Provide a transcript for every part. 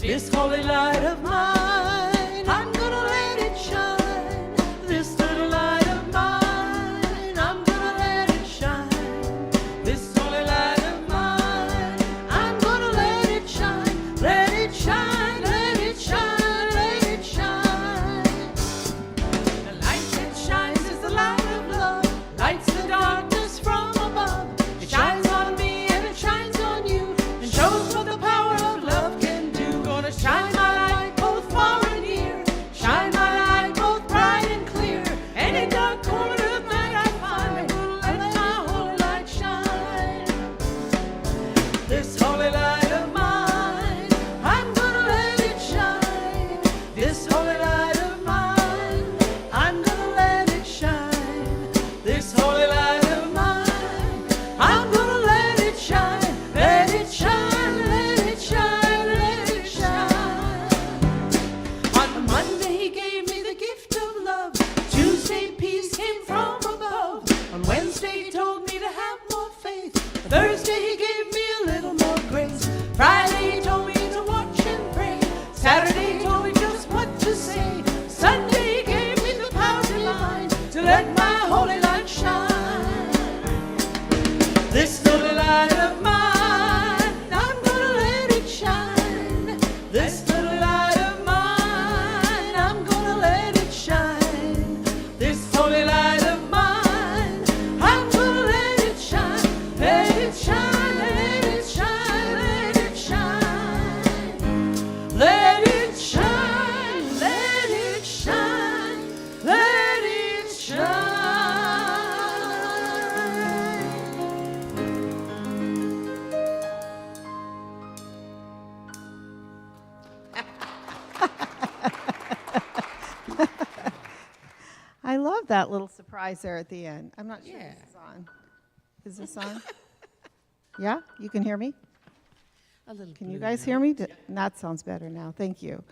This holy light of mine, I'm gonna let it shine. This little light of mine, I'm gonna let it shine. This holy light of mine, I'm gonna let it shine. Let it shine, let it shine, let it shine. The light that shines is the light of love, lights the darkness from above. It shines on me and it shines on you, and shows what the power of love can do. Gonna shine my light both far and near, shine my light both bright and clear. Any dark corner of night I find, let my holy light shine. This holy light of mine, I'm gonna let it shine. This holy light of mine, I'm gonna let it shine. This holy light of mine, I'm gonna let it shine. Let it shine, let it shine, let it shine. On Monday he gave me the gift of love. Tuesday peace came from above. On Wednesday he told me to have more faith. Thursday he gave me a little more grace. Friday he told me to watch and pray. Saturday he told me just what to say. Sunday he gave me the power divine to let my holy light shine. This holy light of mine, I'm gonna let it shine. This little light of mine, I'm gonna let it shine. This holy light of mine, I'm gonna let it shine. Let it shine, let it shine, let it shine. Let it shine, let it shine, let it shine. I love that little surprise there at the end. I'm not sure Yeah. this is on. Is this on? Yeah? You can hear me? A little Can you blue guys now. hear me? That sounds better now. Thank you.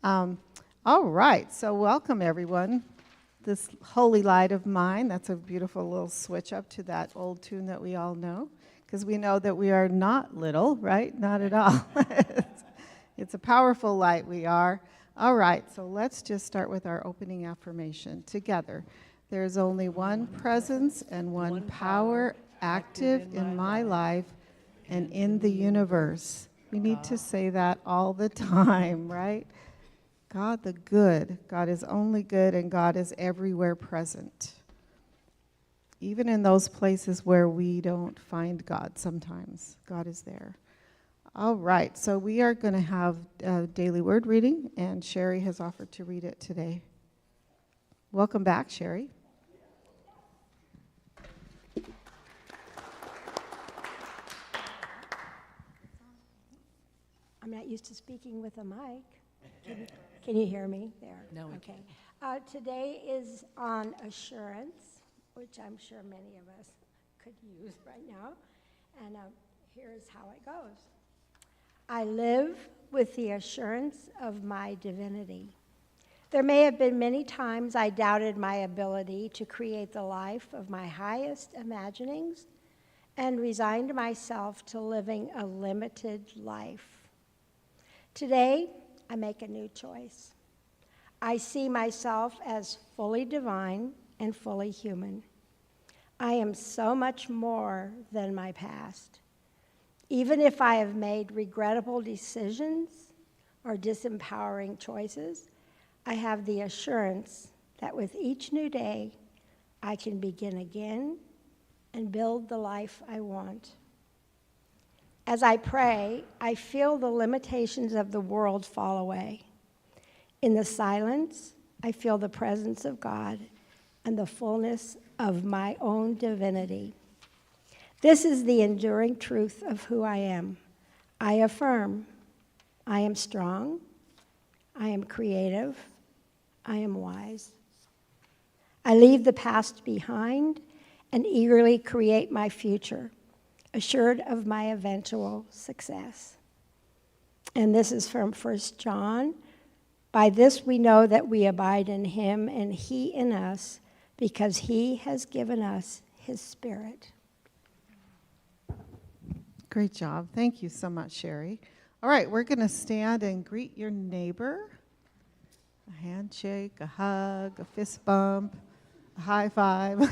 All right. So welcome, everyone. This holy light of mine, that's a beautiful little switch up to that old tune that we all know, because we know that we are not little, right? Not at all. It's a powerful light we are. All right, so let's just start with our opening affirmation together. There is only one presence and one power active in my life and in the universe. We need to say that all the time, right? God the good. God is only good, and God is everywhere present. Even in those places where we don't find God sometimes, God is there. All right, so we are going to have a daily word reading, and Sherry has offered to read it today. Welcome back, Sherry. I'm not used to speaking with a mic. Can you hear me there? No, we Okay. Today is on assurance, which I'm sure many of us could use right now. And here's how it goes. I live with the assurance of my divinity. There may have been many times I doubted my ability to create the life of my highest imaginings and resigned myself to living a limited life. Today, I make a new choice. I see myself as fully divine and fully human. I am so much more than my past. Even if I have made regrettable decisions or disempowering choices, I have the assurance that with each new day, I can begin again and build the life I want. As I pray, I feel the limitations of the world fall away. In the silence, I feel the presence of God and the fullness of my own divinity. This is the enduring truth of who I am. I affirm, I am strong, I am creative, I am wise. I leave the past behind and eagerly create my future, assured of my eventual success. And this is from 1 John. By this we know that we abide in him and he in us, because he has given us his Spirit. Great job. Thank you so much, Sherry. All right, we're going to stand and greet your neighbor. A handshake, a hug, a fist bump, a high five.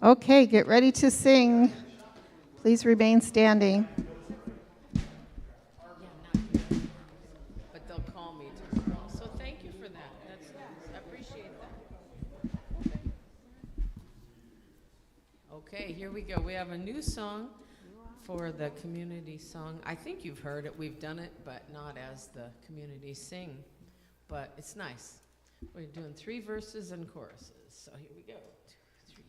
Okay, get ready to sing. Please remain standing. But they'll call me tomorrow. So thank you for that. That's nice. I appreciate that. Okay, here we go. We have a new song for the community song. I think you've heard it. We've done it, but not as the community sing. But it's nice. We're doing 3 verses and choruses. So here we go. 2, 3.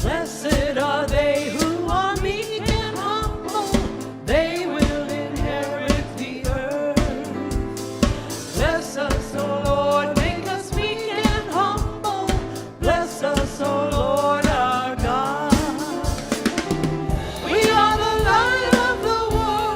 Blessed are they who are meek and humble, they will inherit the earth. Bless us, O Lord, make us meek and humble. Bless us, O Lord, our God. We are the light of the world.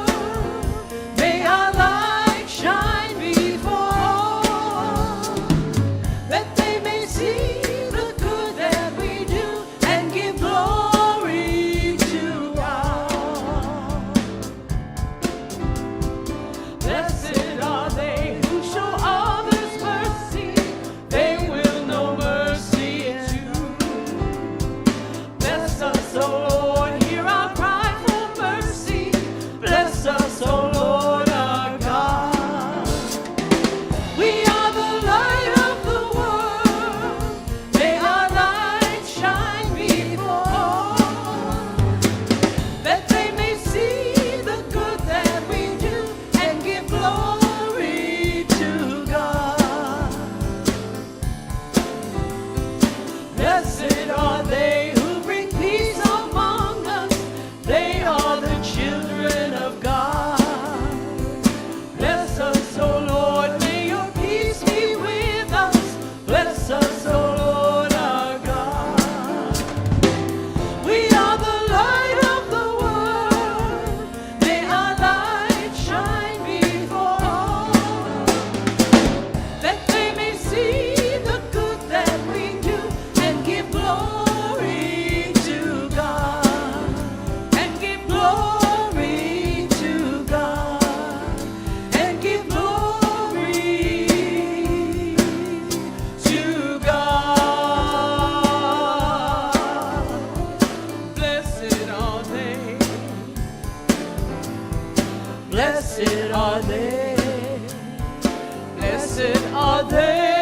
are there.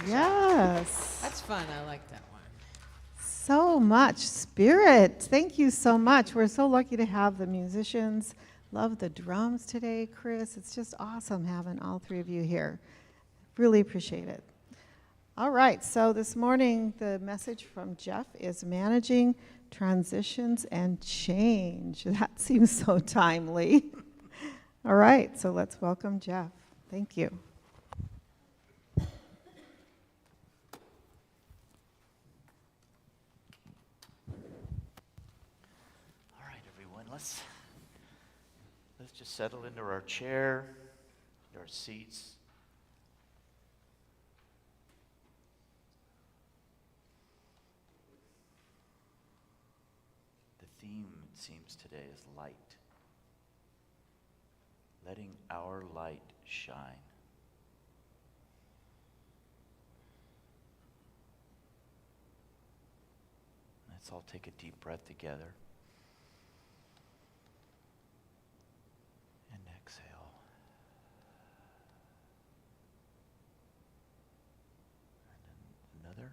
Yes. That's fun. I like that one. So much spirit. Thank you so much. We're so lucky to have the musicians. Love the drums today, Chris. It's just awesome having all three of you here. Really appreciate it. All right, so this morning the message from Jeff is managing transitions and change. That seems so timely. All right, so let's welcome Jeff. Thank you. All right, everyone, let's just settle into our chair, into our seats. The theme, it seems, today is light. Letting our light shine. Let's all take a deep breath together. And exhale. And then another.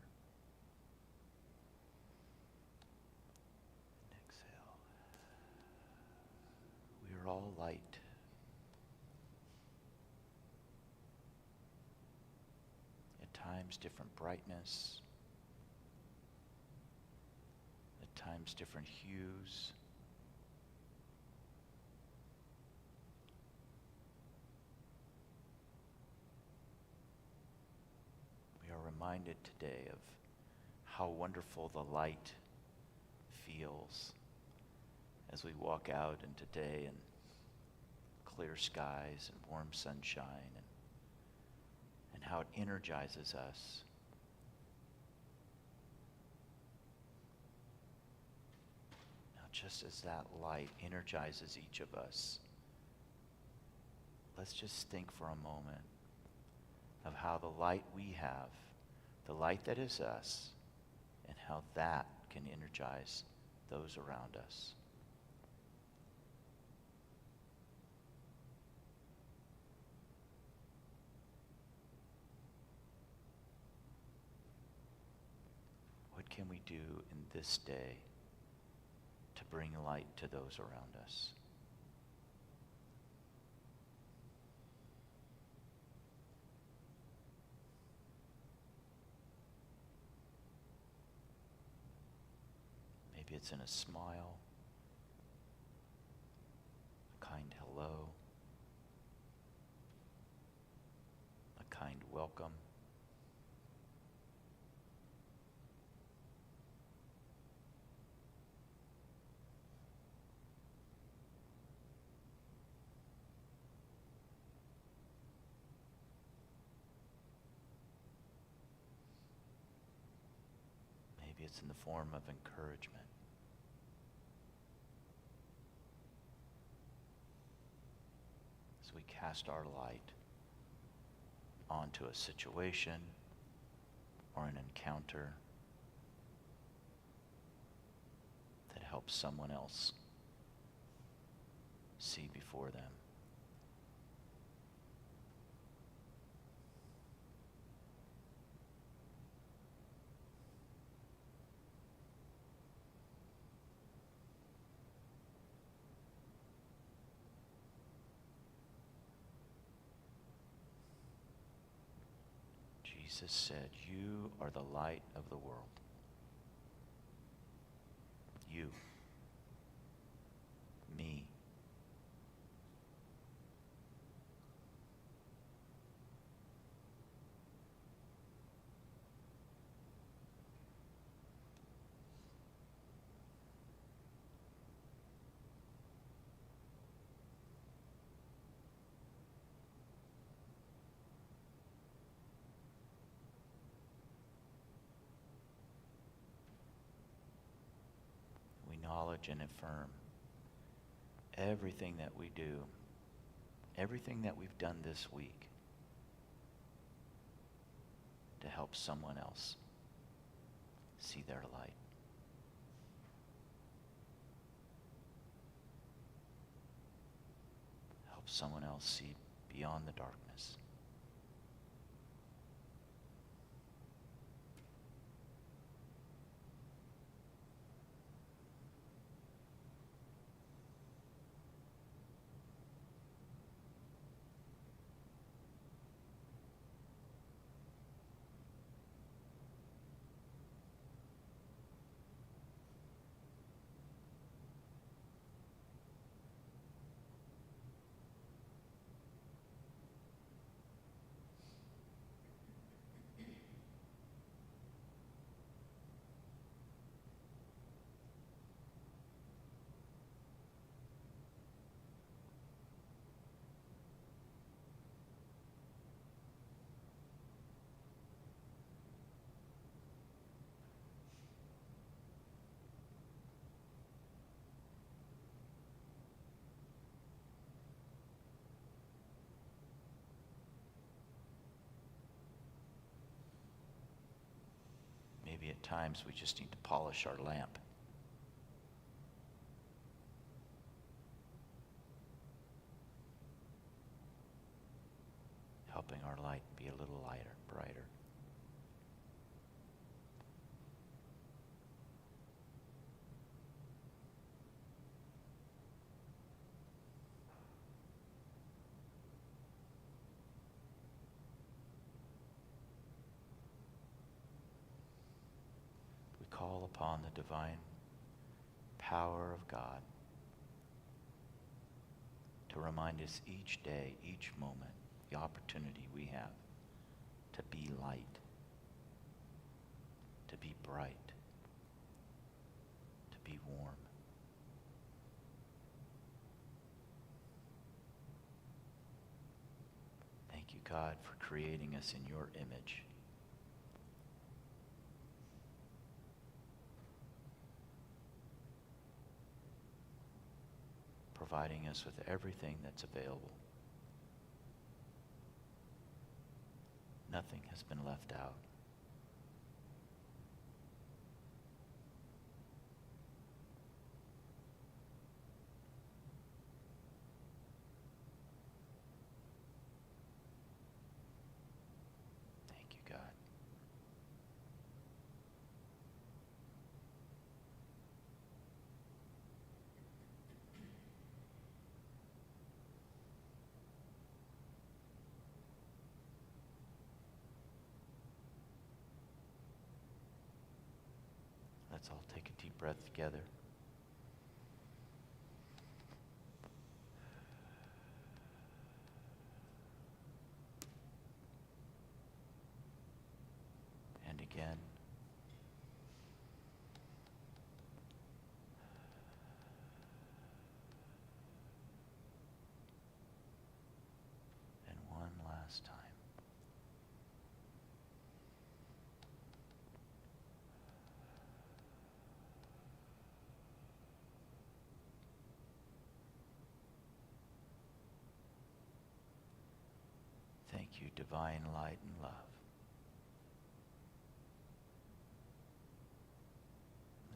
And exhale. We are all light. At times, different brightness. At times, different hues. We are reminded today of how wonderful the light feels as we walk out into day and clear skies and warm sunshine, and how it energizes us. Now, just as that light energizes each of us, let's just think for a moment of how the light we have, the light that is us, and how that can energize those around us. What can we do in this day to bring light to those around us? Maybe it's in a smile, a kind hello, a kind welcome. Maybe it's in the form of encouragement. As we cast our light onto a situation or an encounter that helps someone else see before them. Jesus said, "You are the light of the world." You. Me. Acknowledge and affirm everything that we do, everything that we've done this week to help someone else see their light. Help someone else see beyond the darkness. Maybe at times we just need to polish our lamp. Helping our light be a little lighter, brighter. Call upon the divine power of God to remind us each day, each moment, the opportunity we have to be light, to be bright, to be warm. Thank you, God, for creating us in your image. Providing us with everything that's available. Nothing has been left out. Thank you, God. Let's all take a deep breath together. And again. And one last time. Thank you, divine light and love.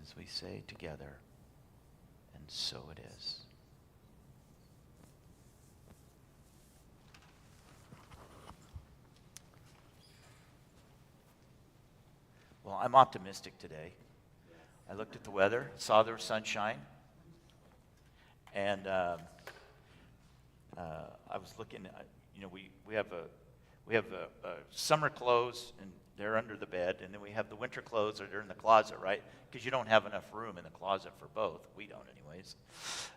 As we say together, and so it is. Well, I'm optimistic today. I looked at the weather, saw there was sunshine, and I was looking. We have summer clothes, and they're under the bed, and then we have the winter clothes that are in the closet, right? Because you don't have enough room in the closet for both. We don't, anyways.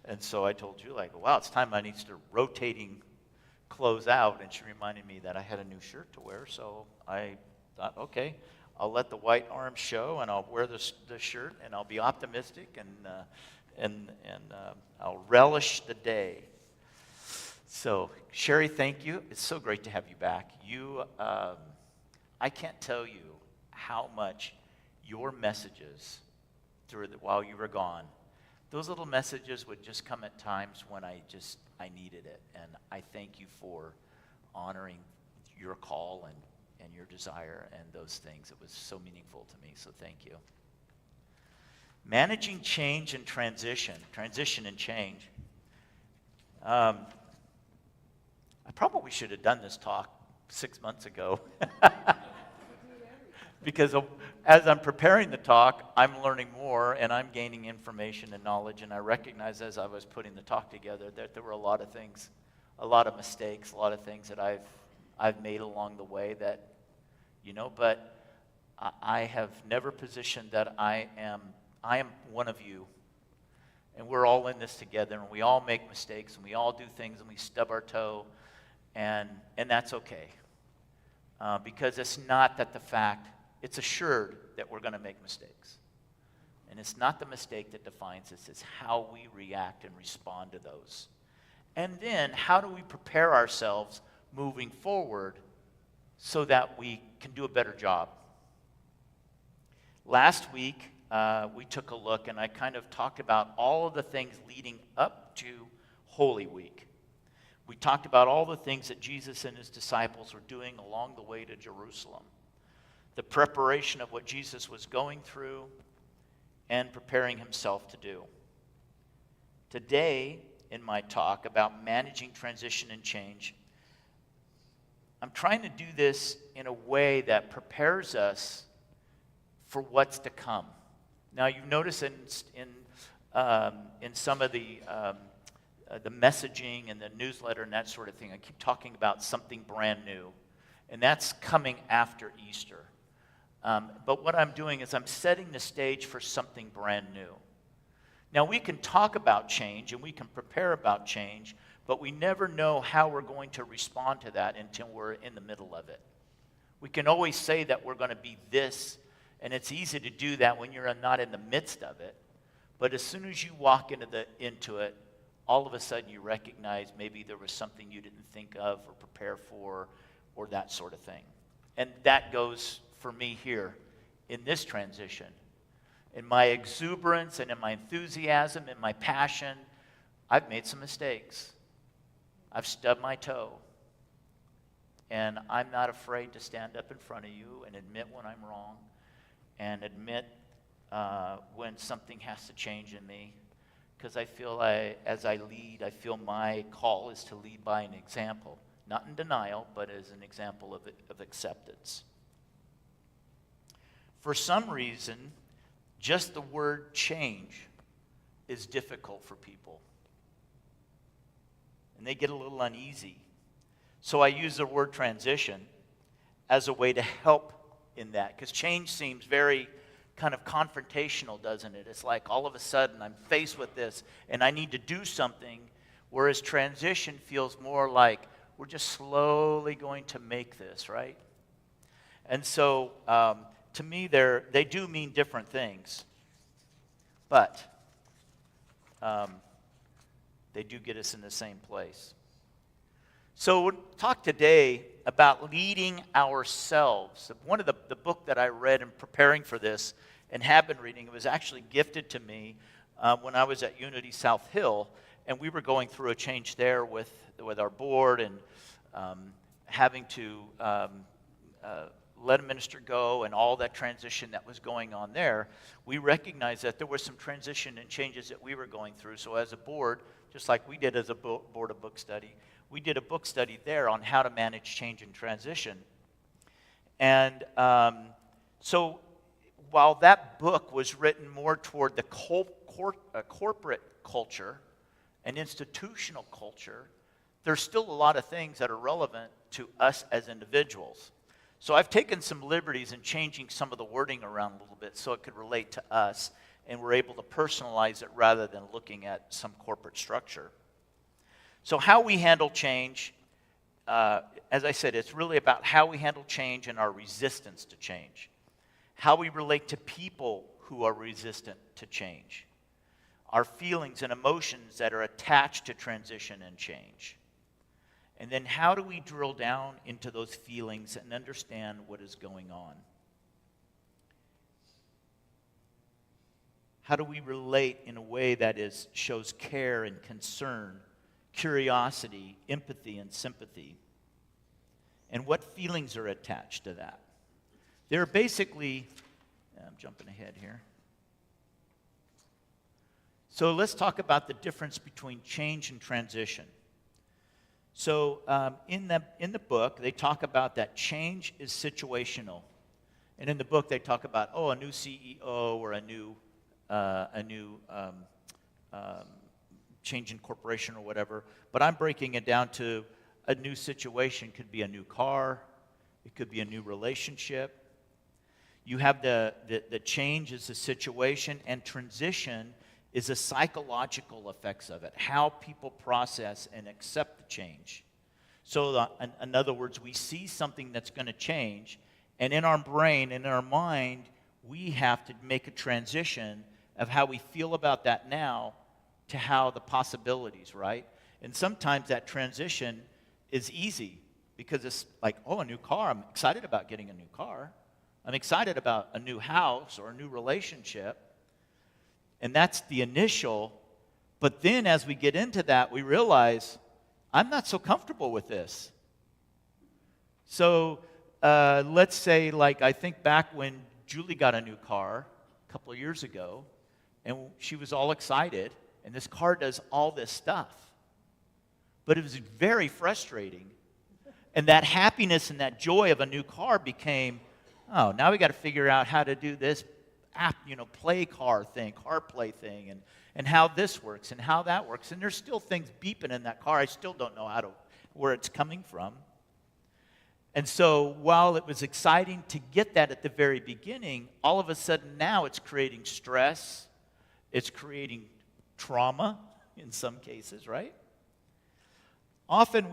And so I told Julie, I go, wow, it's time I need to start rotating clothes out, and she reminded me that I had a new shirt to wear, so I thought, okay, I'll let the white arms show, and I'll wear the shirt, and I'll be optimistic, and I'll relish the day. So, Sherry, thank you. It's so great to have you back. I can't tell you how much your messages while you were gone, those little messages would just come at times when I needed it. And I thank you for honoring your call and your desire and those things. It was so meaningful to me, so thank you. Managing change and transition and change. I probably should have done this talk 6 months ago. Because as I'm preparing the talk, I'm learning more and I'm gaining information and knowledge. And I recognize as I was putting the talk together that there were a lot of things, a lot of mistakes, a lot of things that I've made along the way that, but I have never positioned that I am one of you. And we're all in this together, and we all make mistakes, and we all do things, and we stub our toe, and that's okay. Because it's not that the fact, it's assured that we're going to make mistakes. And it's not the mistake that defines us, it's how we react and respond to those. And then, how do we prepare ourselves moving forward so that we can do a better job? Last week, we took a look, and I kind of talked about all of the things leading up to Holy Week. We talked about all the things that Jesus and his disciples were doing along the way to Jerusalem. The preparation of what Jesus was going through and preparing himself to do. Today, in my talk about managing transition and change, I'm trying to do this in a way that prepares us for what's to come. Now, you notice in some of the messaging and the newsletter and that sort of thing, I keep talking about something brand new, and that's coming after Easter. But what I'm doing is I'm setting the stage for something brand new. Now, we can talk about change and we can prepare about change, but we never know how we're going to respond to that until we're in the middle of it. We can always say that we're going to be this, and it's easy to do that when you're not in the midst of it. But as soon as you walk into it, all of a sudden you recognize maybe there was something you didn't think of or prepare for or that sort of thing. And that goes for me here in this transition. In my exuberance and in my enthusiasm and my passion, I've made some mistakes. I've stubbed my toe. And I'm not afraid to stand up in front of you and admit when I'm wrong and admit when something has to change in me. Because I feel as I lead, I feel my call is to lead by an example. Not in denial, but as an example of acceptance. For some reason, just the word change is difficult for people. And they get a little uneasy. So I use the word transition as a way to help in that. Because change seems very kind of confrontational, doesn't it? It's like all of a sudden I'm faced with this and I need to do something. Whereas transition feels more like we're just slowly going to make this, right? And so to me, they do mean different things. But they do get us in the same place. So we'll talk today about leading ourselves. One of the book that I read in preparing for this and have been reading, it was actually gifted to me when I was at Unity South Hill, and we were going through a change there with our board and having to let a minister go and all that transition that was going on there. We recognized that there was some transition and changes that we were going through. So as a board, just like we did as a board of book study, we did a book study there on how to manage change and transition. And so while that book was written more toward the corporate culture and institutional culture, there's still a lot of things that are relevant to us as individuals. So I've taken some liberties in changing some of the wording around a little bit so it could relate to us, and we're able to personalize it rather than looking at some corporate structure. So how we handle change, as I said, it's really about how we handle change and our resistance to change. How we relate to people who are resistant to change. Our feelings and emotions that are attached to transition and change. And then how do we drill down into those feelings and understand what is going on? How do we relate in a way that shows care and concern, curiosity, empathy, and sympathy? And what feelings are attached to that? There are basically, I'm jumping ahead here. So let's talk about the difference between change and transition. So in the book, they talk about that change is situational. And in the book, they talk about, a new CEO or a new change in corporation or whatever. But I'm breaking it down to a new situation. Could be a new car. It could be a new relationship. You have the change is the situation, and transition is the psychological effects of it, how people process and accept the change. So in other words, we see something that's going to change, and in our brain, in our mind, we have to make a transition of how we feel about that now to how the possibilities, right? And sometimes that transition is easy because it's like, a new car. I'm excited about getting a new car. I'm excited about a new house or a new relationship. And that's the initial. But then as we get into that, we realize, I'm not so comfortable with this. So let's say, like, I think back when Julie got a new car a couple of years ago, and she was all excited, and this car does all this stuff. But it was very frustrating. And that happiness and that joy of a new car became, now we got to figure out how to do this app, play car thing, CarPlay thing, and how this works and how that works. And there's still things beeping in that car. I still don't know where it's coming from. And so while it was exciting to get that at the very beginning, all of a sudden now it's creating stress. It's creating trauma in some cases, right? Often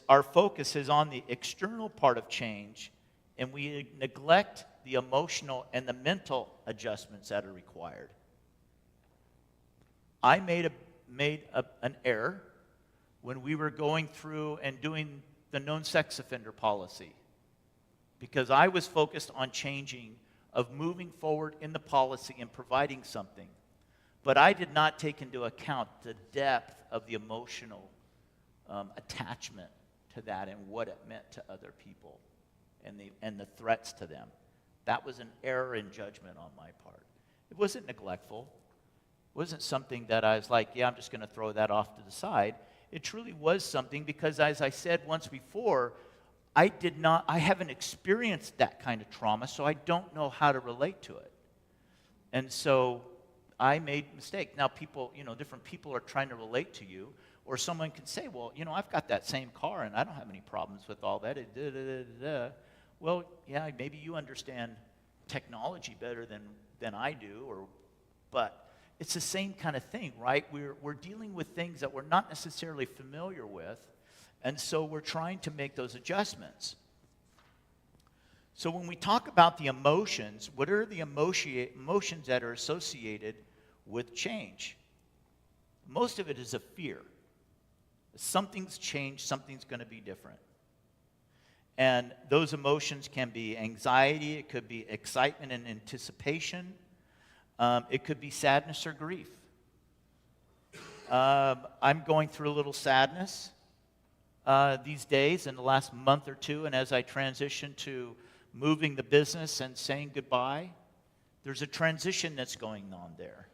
our focus is on the external part of change, and we neglect the emotional and the mental adjustments that are required. I made an error when we were going through and doing the known sex offender policy, because I was focused on changing, of moving forward in the policy and providing something. But I did not take into account the depth of the emotional attachment to that and what it meant to other people and the threats to them. That was an error in judgment on my part. It wasn't neglectful. It wasn't something that I was like, I'm just going to throw that off to the side. It truly was something because, as I said once before, I haven't experienced that kind of trauma, so I don't know how to relate to it. And so I made mistakes. Now different people are trying to relate to you, or someone can say, I've got that same car and I don't have any problems with all that. Well, yeah, maybe you understand technology better than I do, but it's the same kind of thing, right? We're dealing with things that we're not necessarily familiar with, and so we're trying to make those adjustments. So when we talk about the emotions, what are the emotions that are associated with change? Most of it is a fear. Something's changed, something's going to be different. And those emotions can be anxiety, it could be excitement and anticipation, it could be sadness or grief. I'm going through a little sadness these days in the last month or two, and as I transition to moving the business and saying goodbye, there's a transition that's going on there.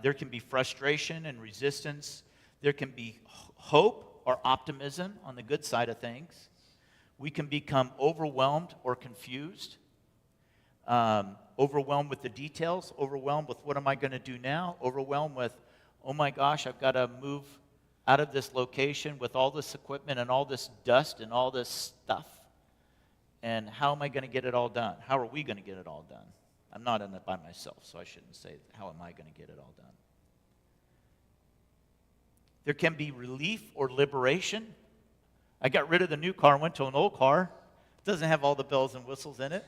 There can be frustration and resistance. There can be hope or optimism on the good side of things. We can become overwhelmed or confused, overwhelmed with the details, overwhelmed with what am I going to do now, overwhelmed with, oh my gosh, I've got to move out of this location with all this equipment and all this dust and all this stuff. And how am I going to get it all done? How are we going to get it all done? I'm not in it by myself, so I shouldn't say, how am I going to get it all done? There can be relief or liberation. I got rid of the new car and went to an old car. It doesn't have all the bells and whistles in it.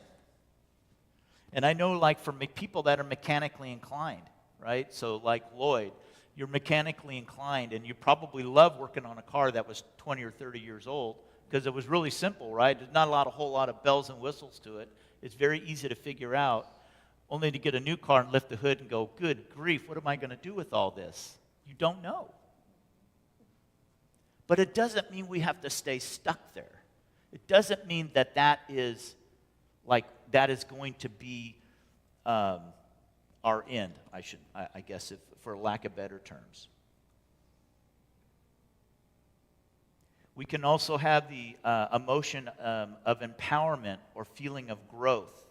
And I know, like, for people that are mechanically inclined, right? So like Lloyd, you're mechanically inclined, and you probably love working on a car that was 20 or 30 years old because it was really simple, right? There's not a whole lot of bells and whistles to it. It's very easy to figure out, only to get a new car and lift the hood and go, good grief, what am I going to do with all this? You don't know. But it doesn't mean we have to stay stuck there. It doesn't mean that is like that is going to be our end, I guess, if, for lack of better terms. We can also have the emotion of empowerment or feeling of growth,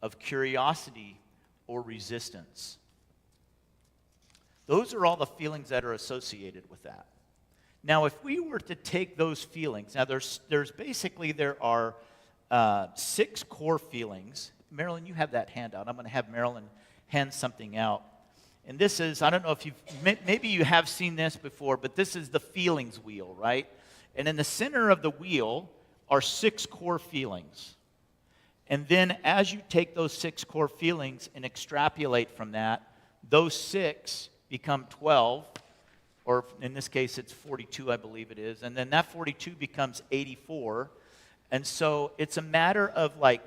of curiosity or resistance. Those are all the feelings that are associated with that. Now, if we were to take those feelings, now there are 6 core feelings. Marilyn, you have that handout. I'm going to have Marilyn hand something out. And this is, I don't know if maybe you have seen this before, but this is the feelings wheel, right? And in the center of the wheel are 6 core feelings. And then as you take those 6 core feelings and extrapolate from that, those 6 become 12, or in this case it's 42, I believe it is. And then that 42 becomes 84. And so it's a matter of like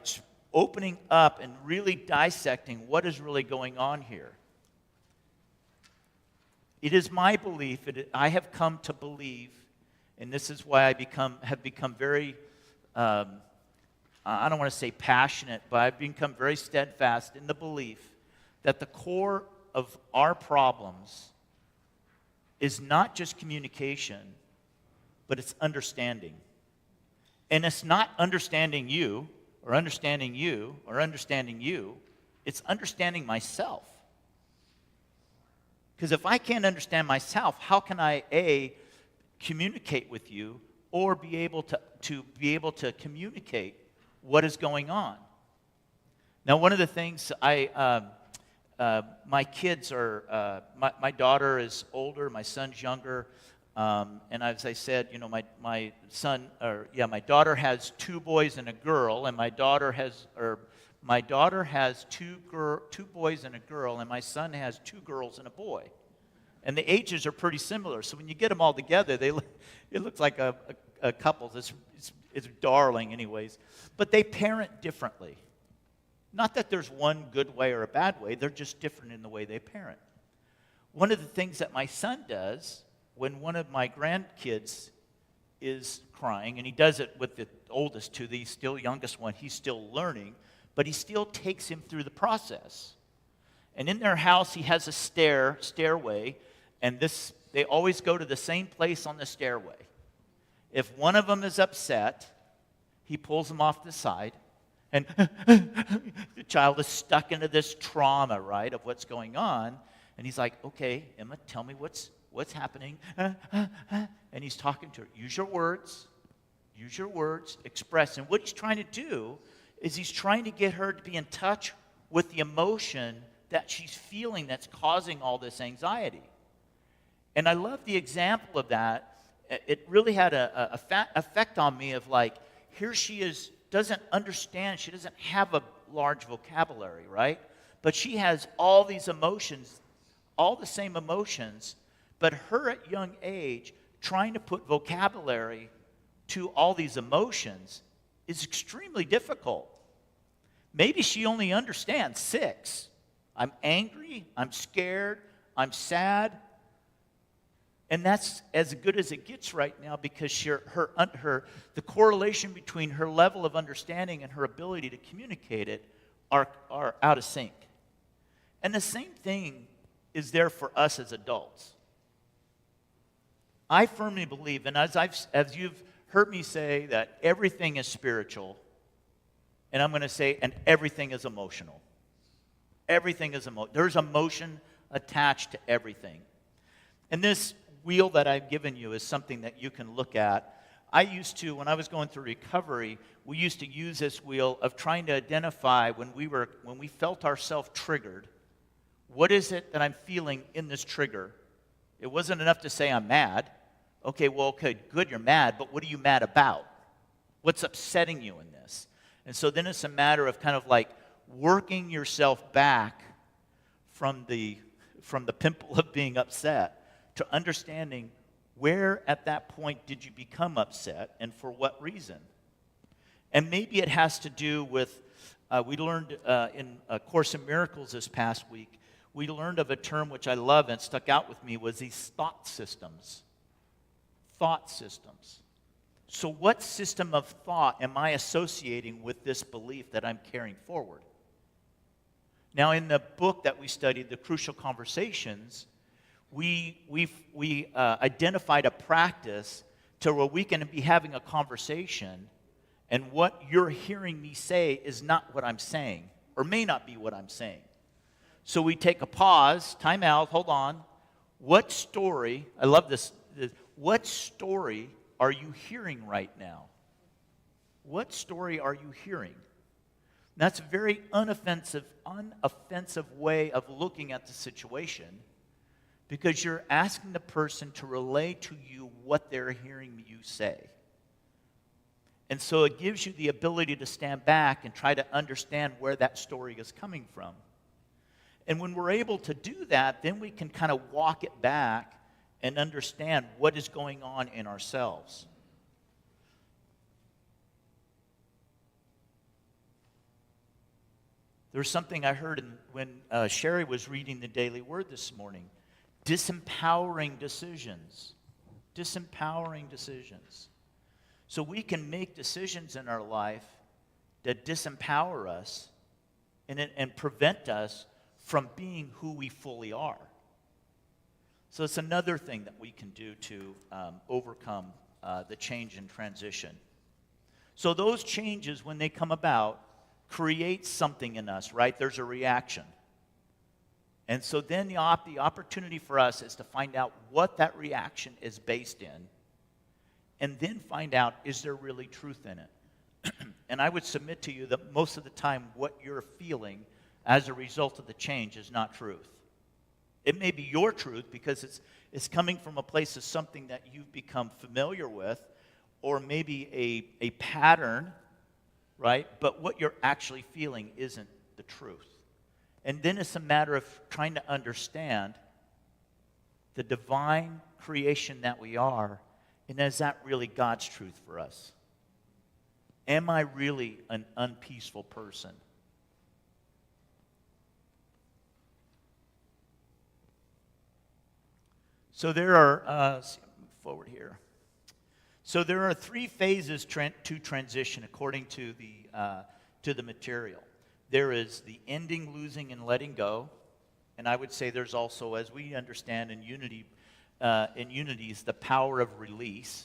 opening up and really dissecting what is really going on here. It is my belief, I have come to believe, and this is why I have become very, I don't want to say passionate, but I've become very steadfast in the belief that the core of our problems is not just communication, but it's understanding. And it's not understanding you, or understanding you, or understanding you. It's understanding myself. Because if I can't understand myself, how can I, A, communicate with you, or be able to communicate what is going on? Now, one of the things my kids are, my daughter is older, my son's younger, and as I said, you know, my daughter has 2 boys and a girl, and my daughter has 2 boys and a girl, and my son has 2 girls and a boy. And the ages are pretty similar, so when you get them all together, it looks like a couple. It's darling anyways. But they parent differently. Not that there's one good way or a bad way, they're just different in the way they parent. One of the things that my son does when one of my grandkids is crying, and he does it with the oldest 2, the still youngest one, he's still learning, but he still takes him through the process. And in their house, he has a stairway, and they always go to the same place on the stairway. If one of them is upset, he pulls them off the side, and the child is stuck into this trauma, right, of what's going on. And he's like, okay, Emma, tell me what's happening. And he's talking to her. Use your words, express. And what he's trying to do is he's trying to get her to be in touch with the emotion that she's feeling that's causing all this anxiety. And I love the example of that. It really had a effect on me of like, here she is, doesn't understand, she doesn't have a large vocabulary, right? But she has all these emotions, all the same emotions, but her at young age trying to put vocabulary to all these emotions is extremely difficult. Maybe she only understands 6. I'm angry, I'm scared, I'm sad. And that's as good as it gets right now because the correlation between her level of understanding and her ability to communicate it are out of sync. And the same thing is there for us as adults. I firmly believe, and as you've heard me say, that everything is spiritual, and I'm going to say, and everything is emotional. Everything is emotional. There's emotion attached to everything. And this wheel that I've given you is something that you can look at. I used to, when I was going through recovery, we used to use this wheel of trying to identify when we felt ourselves triggered, what is it that I'm feeling in this trigger? It wasn't enough to say I'm mad. Okay, good, you're mad, but what are you mad about? What's upsetting you in this? And so then it's a matter of kind of like working yourself back from the pimple of being upset to understanding where at that point did you become upset and for what reason. And maybe it has to do with, we learned in A Course in Miracles this past week, we learned of a term which I love and stuck out with me was these thought systems. Thought systems. So what system of thought am I associating with this belief that I'm carrying forward? Now, in the book that we studied, The Crucial Conversations, we identified a practice to where we can be having a conversation, and what you're hearing me say is not what I'm saying, or may not be what I'm saying. So we take a pause, time out, hold on. What story, I love this, what story are you hearing right now? What story are you hearing? That's a very unoffensive way of looking at the situation, because you're asking the person to relay to you what they're hearing you say. And so it gives you the ability to stand back and try to understand where that story is coming from. And when we're able to do that, then we can kind of walk it back and understand what is going on in ourselves. There's something I heard when Sherry was reading the Daily Word this morning. Disempowering decisions. Disempowering decisions. So we can make decisions in our life that disempower us and prevent us from being who we fully are. So it's another thing that we can do to overcome the change and transition. So those changes, when they come about, create something in us, right? There's a reaction. And so then the opportunity for us is to find out what that reaction is based in, and then find out, is there really truth in it? And I would submit to you that most of the time what you're feeling as a result of the change is not truth. It may be your truth because it's coming from a place of something that you've become familiar with, or maybe a pattern, right? But what you're actually feeling isn't the truth. And then it's a matter of trying to understand the divine creation that we are, and is that really God's truth for us? Am I really an unpeaceful person? So there are, forward here. So there are 3 phases to transition according to the material. There is the ending, losing, and letting go. And I would say there's also, as we understand in unities, the power of release.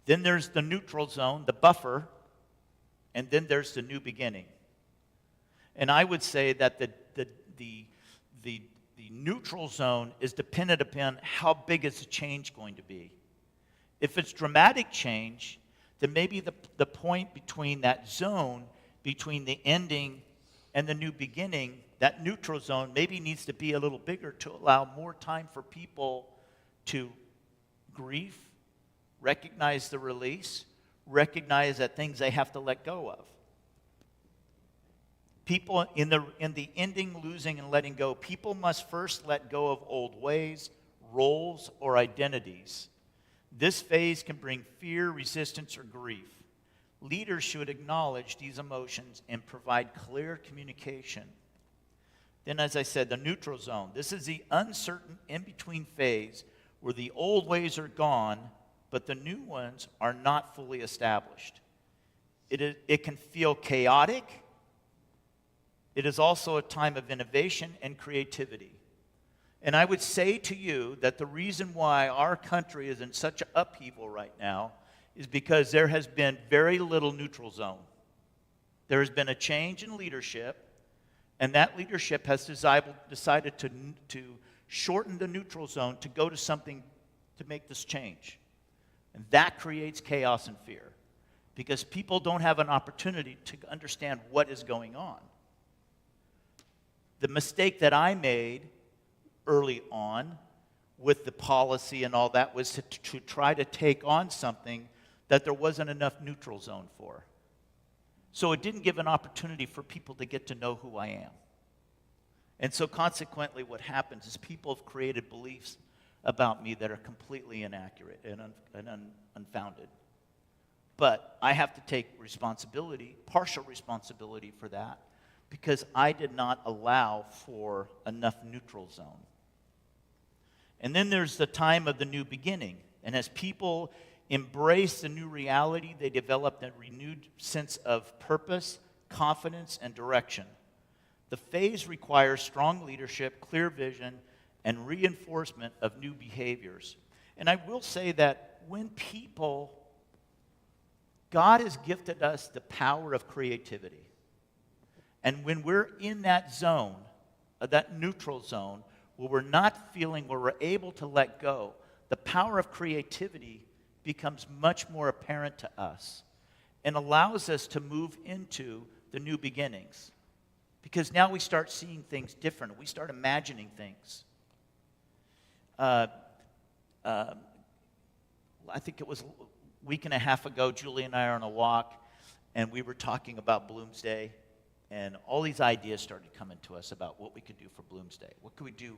Then there's the neutral zone, the buffer, and then there's the new beginning. And I would say that the neutral zone is dependent upon how big is the change going to be. If it's dramatic change, then maybe the point between that zone, between the ending and the new beginning, that neutral zone maybe needs to be a little bigger to allow more time for people to grieve, recognize the release, recognize that things they have to let go of. People in the ending, losing, and letting go, people must first let go of old ways, roles, or identities. This phase can bring fear, resistance, or grief. Leaders should acknowledge these emotions and provide clear communication. Then, as I said, the neutral zone. This is the uncertain in-between phase where the old ways are gone, but the new ones are not fully established. It can feel chaotic. It is also a time of innovation and creativity. And I would say to you that the reason why our country is in such an upheaval right now is because there has been very little neutral zone. There has been a change in leadership, and that leadership has decided to shorten the neutral zone to go to something to make this change. And that creates chaos and fear because people don't have an opportunity to understand what is going on. The mistake that I made early on with the policy and all that was to try to take on something that there wasn't enough neutral zone for. So it didn't give an opportunity for people to get to know who I am. And so consequently what happens is people have created beliefs about me that are completely inaccurate and unfounded. But I have to take responsibility, partial responsibility for that, because I did not allow for enough neutral zone. And then there's the time of the new beginning. And as people embrace the new reality, they developed a renewed sense of purpose, confidence, and direction. The phase requires strong leadership, clear vision, and reinforcement of new behaviors. And I will say that when people, God has gifted us the power of creativity. And when we're in that zone, that neutral zone, where we're not feeling, where we're able to let go, the power of creativity becomes much more apparent to us and allows us to move into the new beginnings. Because now we start seeing things different. We start imagining things. I think it was a week and a half ago, Julie and I are on a walk, and we were talking about Bloomsday, and all these ideas started coming to us about what we could do for Bloomsday. What could we do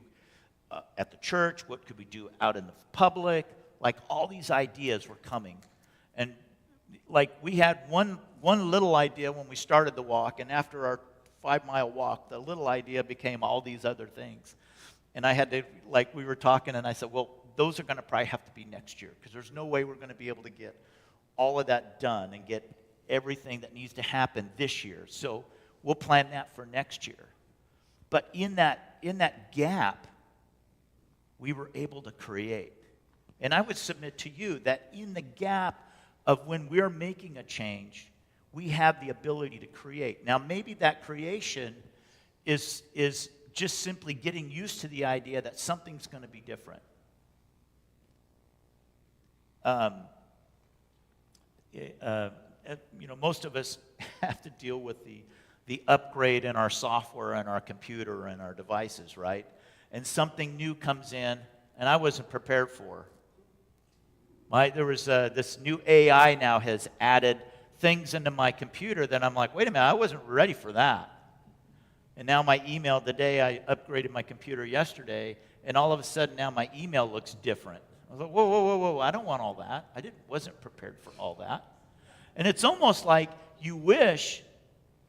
at the church? What could we do out in the public? Like, all these ideas were coming. And like, we had one little idea when we started the walk, and after our 5-mile walk, the little idea became all these other things. And I had to, like, we were talking, and I said, well, those are going to probably have to be next year, because there's no way we're going to be able to get all of that done and get everything that needs to happen this year. So we'll plan that for next year. But in that gap, we were able to create. And I would submit to you that in the gap of when we're making a change, we have the ability to create. Now, maybe that creation is just simply getting used to the idea that something's going to be different. Most of us have to deal with the upgrade in our software and our computer and our devices, right? And something new comes in, and I wasn't prepared for. There was this new AI now has added things into my computer that I'm like, wait a minute, I wasn't ready for that. And now my email, the day I upgraded my computer yesterday, and all of a sudden now my email looks different. I was like, whoa, I don't want all that. Wasn't prepared for all that. And it's almost like you wish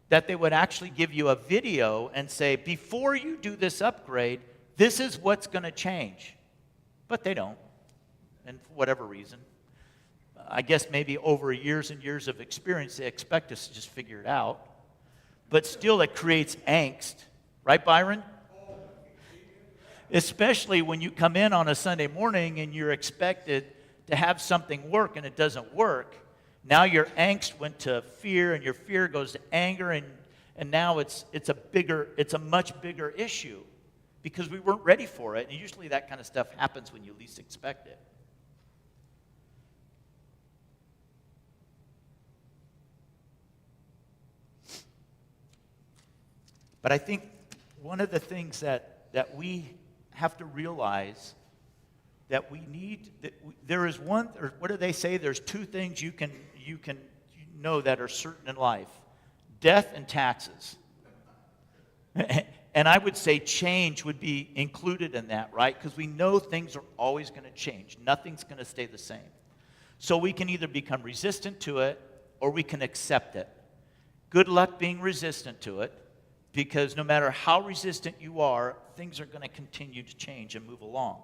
that they would actually give you a video and say, before you do this upgrade, this is what's going to change. But they don't, and for whatever reason. I guess maybe over years and years of experience, they expect us to just figure it out. But still, it creates angst. Right, Byron? Especially when you come in on a Sunday morning and you're expected to have something work and it doesn't work. Now your angst went to fear, and your fear goes to anger, and now it's a much bigger issue because we weren't ready for it. And usually that kind of stuff happens when you least expect it. But I think one of the things that we have to realize that we need, there is one, or what do they say? There's two things you can know that are certain in life: death and taxes. And I would say change would be included in that, right? Because we know things are always going to change. Nothing's going to stay the same. So we can either become resistant to it or we can accept it. Good luck being resistant to it, because no matter how resistant you are, things are going to continue to change and move along.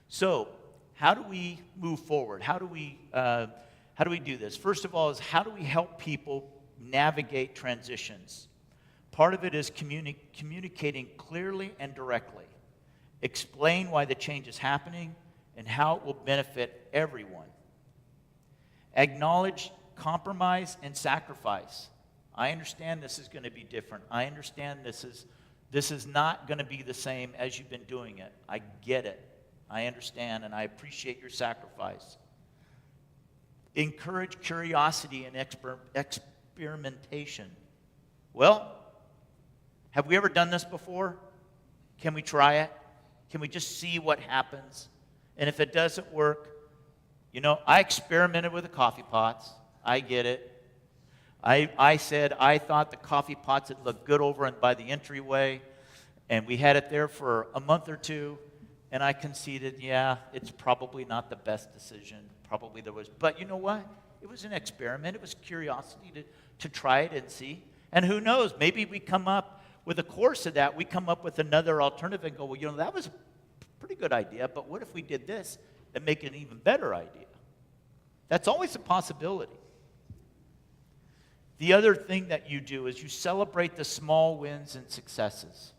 So, how do we move forward? How do we do this? First of all, is how do we help people navigate transitions? Part of it is communicating clearly and directly. Explain why the change is happening and how it will benefit everyone. Acknowledge compromise and sacrifice. I understand this is going to be different. I understand this is not going to be the same as you've been doing it. I get it. I understand, and I appreciate your sacrifice. Encourage curiosity and experimentation. Well, have we ever done this before? Can we try it? Can we just see what happens? And if it doesn't work, I experimented with the coffee pots. I get it. I said I thought the coffee pots would look good over by the entryway, and we had it there for a month or two, and I conceded, yeah, it's probably not the best decision. Probably there was, but you know what? It was an experiment. It was curiosity to try it and see. And who knows? Maybe we come up with a course of that. We come up with another alternative and go, well, that was a pretty good idea, but what if we did this and make it an even better idea? That's always a possibility. The other thing that you do is you celebrate the small wins and successes.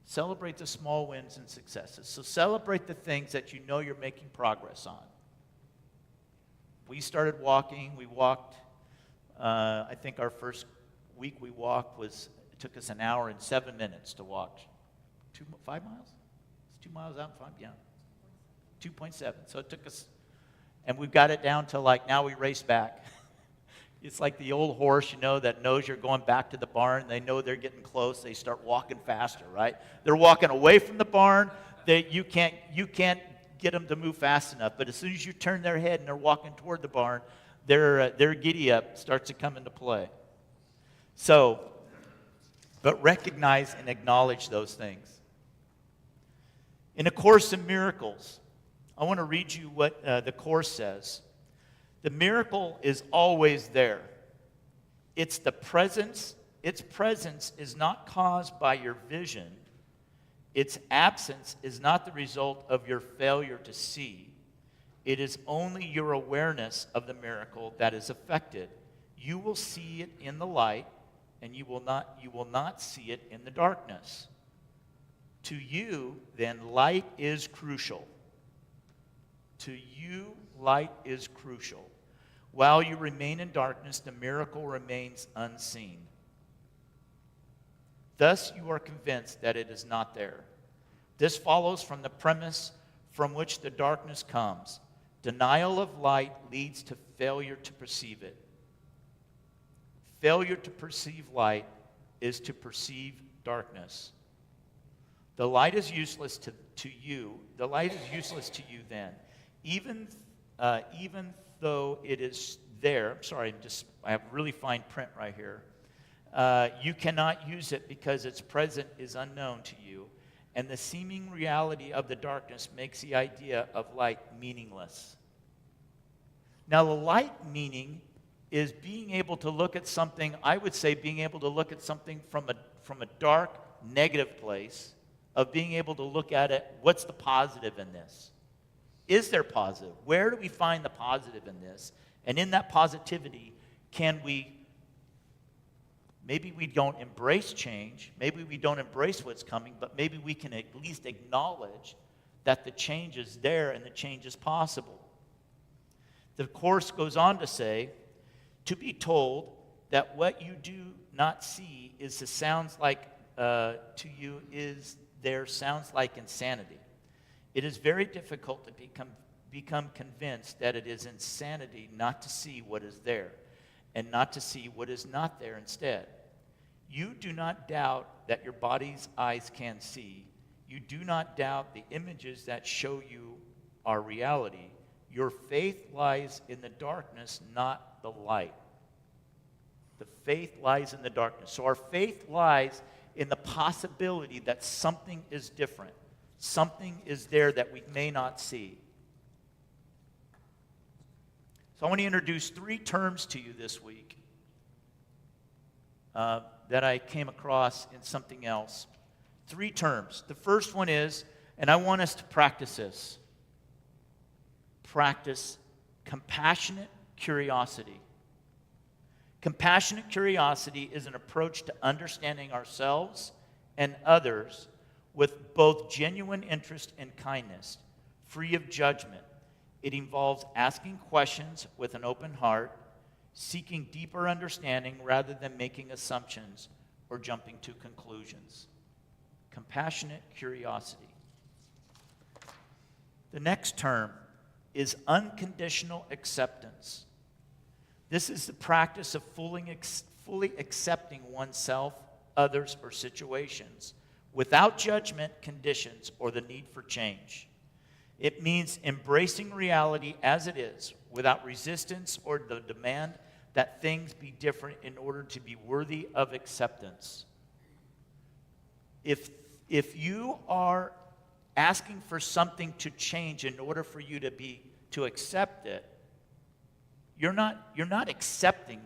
Celebrate the small wins and successes. So celebrate the things that you know you're making progress on. We started walking. We walked, I think our first week we walked it took us an hour and 7 minutes to walk 5 miles? It's 2 miles out and 5, yeah. 2.7. So it took us, and we've got it down to like now we race back. It's like the old horse, that knows you're going back to the barn. They know they're getting close. They start walking faster, right? They're walking away from the barn. You can't get them to move fast enough. But as soon as you turn their head and they're walking toward the barn, their giddy up starts to come into play. So, but recognize and acknowledge those things. In A Course in Miracles, I want to read you what the Course says. The miracle is always there. Its presence is not caused by your vision. Its absence is not the result of your failure to see. It is only your awareness of the miracle that is affected. You will see it in the light, and you will not see it in the darkness. To you, then, light is crucial. To you, light is crucial. While you remain in darkness, the miracle remains unseen. Thus, you are convinced that it is not there. This follows from the premise from which the darkness comes. Denial of light leads to failure to perceive it. Failure to perceive light is to perceive darkness. The light is useless to you. The light is useless to you then. Even though it is there, I'm sorry, I have really fine print right here. You cannot use it because its presence is unknown to you, and the seeming reality of the darkness makes the idea of light meaningless. Now, the light meaning is being able to look at something, I would say being able to look at something from a dark, negative place, of being able to look at it, what's the positive in this? Is there positive? Where do we find the positive in this? And in that positivity, maybe we don't embrace change, maybe we don't embrace what's coming, but maybe we can at least acknowledge that the change is there and the change is possible. The Course goes on to say, to be told that what you do not see sounds like insanity. It is very difficult to become convinced that it is insanity not to see what is there and not to see what is not there instead. You do not doubt that your body's eyes can see. You do not doubt the images that show you are reality. Your faith lies in the darkness, not the light. The faith lies in the darkness. So our faith lies in the possibility that something is different. Something is there that we may not see. So I want to introduce 3 terms to you this week that I came across in something else. 3 terms. The first one is, and I want us to practice this. Practice compassionate curiosity. Compassionate curiosity is an approach to understanding ourselves and others with both genuine interest and kindness, free of judgment. It involves asking questions with an open heart, seeking deeper understanding rather than making assumptions or jumping to conclusions. Compassionate curiosity. The next term is unconditional acceptance. This is the practice of fully accepting oneself, others, or situations without judgment, conditions, or the need for change. It means embracing reality as it is, without resistance or the demand that things be different in order to be worthy of acceptance. If you are asking for something to change in order for you to accept it, you're not accepting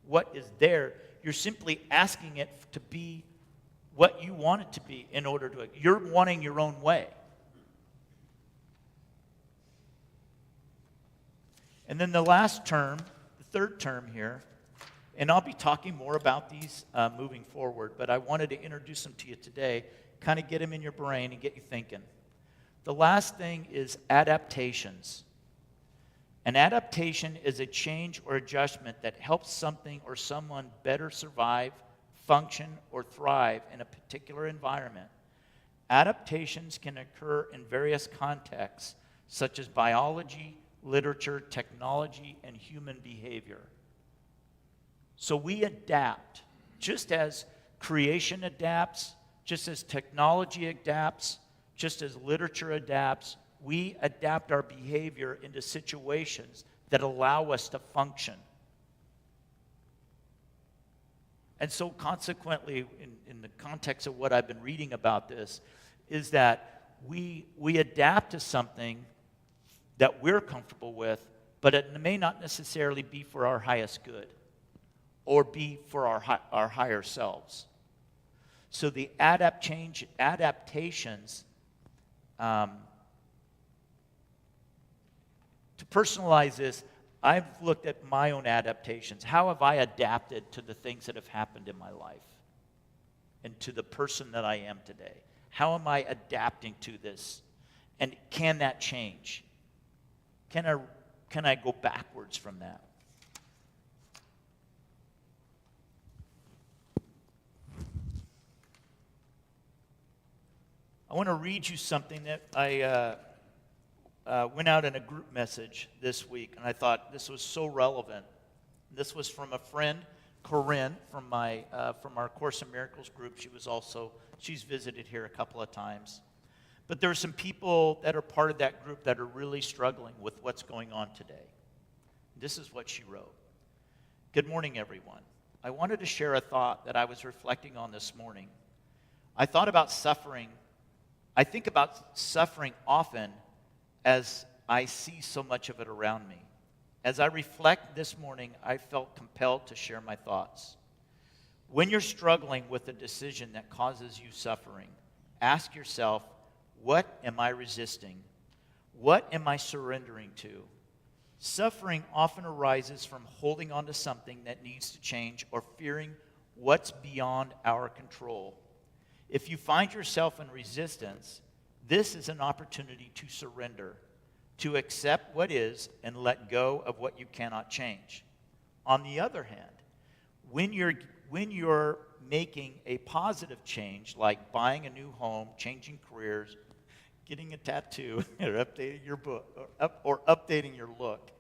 what is there. You're simply asking it to be what you want it to be in order to. You're wanting your own way. And then the last term, the third term here, and I'll be talking more about these moving forward, but I wanted to introduce them to you today, kind of get them in your brain and get you thinking. The last thing is adaptations. An adaptation is a change or adjustment that helps something or someone better survive, function, or thrive in a particular environment. Adaptations can occur in various contexts, such as biology, literature, technology, and human behavior. So we adapt, just as creation adapts, just as technology adapts, just as literature adapts, we adapt our behavior into situations that allow us to function. And so consequently, in the context of what I've been reading about this, is that we adapt to something that we're comfortable with, but it may not necessarily be for our highest good or be for our higher selves. So the adaptations, to personalize this, I've looked at my own adaptations. How have I adapted to the things that have happened in my life and to the person that I am today? How am I adapting to this? And can that change? Can I go backwards from that? I want to read you something that I went out in a group message this week, and I thought this was so relevant. This was from a friend, Corinne, from our Course in Miracles group. She's visited here a couple of times. But there are some people that are part of that group that are really struggling with what's going on today. This is what she wrote. Good morning, everyone. I wanted to share a thought that I was reflecting on this morning. I thought about suffering. I think about suffering often as I see so much of it around me. As I reflect this morning, I felt compelled to share my thoughts. When you're struggling with a decision that causes you suffering, ask yourself, what am I resisting? What am I surrendering to? Suffering often arises from holding on to something that needs to change or fearing what's beyond our control. If you find yourself in resistance, this is an opportunity to surrender, to accept what is and let go of what you cannot change. On the other hand, when you're making a positive change, like buying a new home, changing careers, getting a tattoo, or updating your book, or updating your look,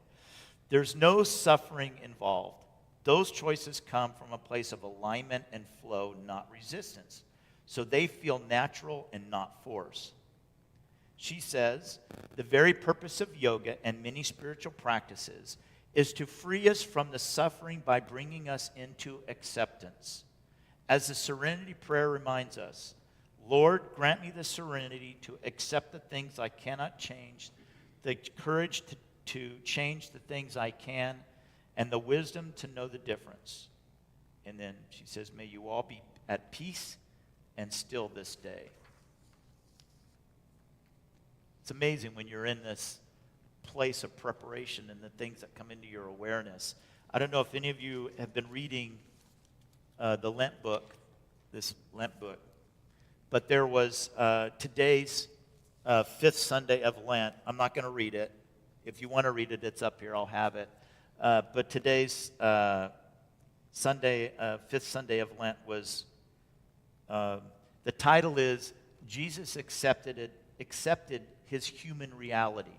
there's no suffering involved. Those choices come from a place of alignment and flow, not resistance. So they feel natural and not forced. She says, the very purpose of yoga and many spiritual practices is to free us from the suffering by bringing us into acceptance. As the Serenity Prayer reminds us, Lord, grant me the serenity to accept the things I cannot change, the courage to change the things I can, and the wisdom to know the difference. And then she says, may you all be at peace and still this day. It's amazing when you're in this place of preparation and the things that come into your awareness. I don't know if any of you have been reading the Lent book, this Lent book, but there was today's fifth Sunday of Lent. I'm not going to read it. If you want to read it, it's up here. I'll have it. But today's fifth Sunday of Lent was, the title is, Jesus accepted his human reality.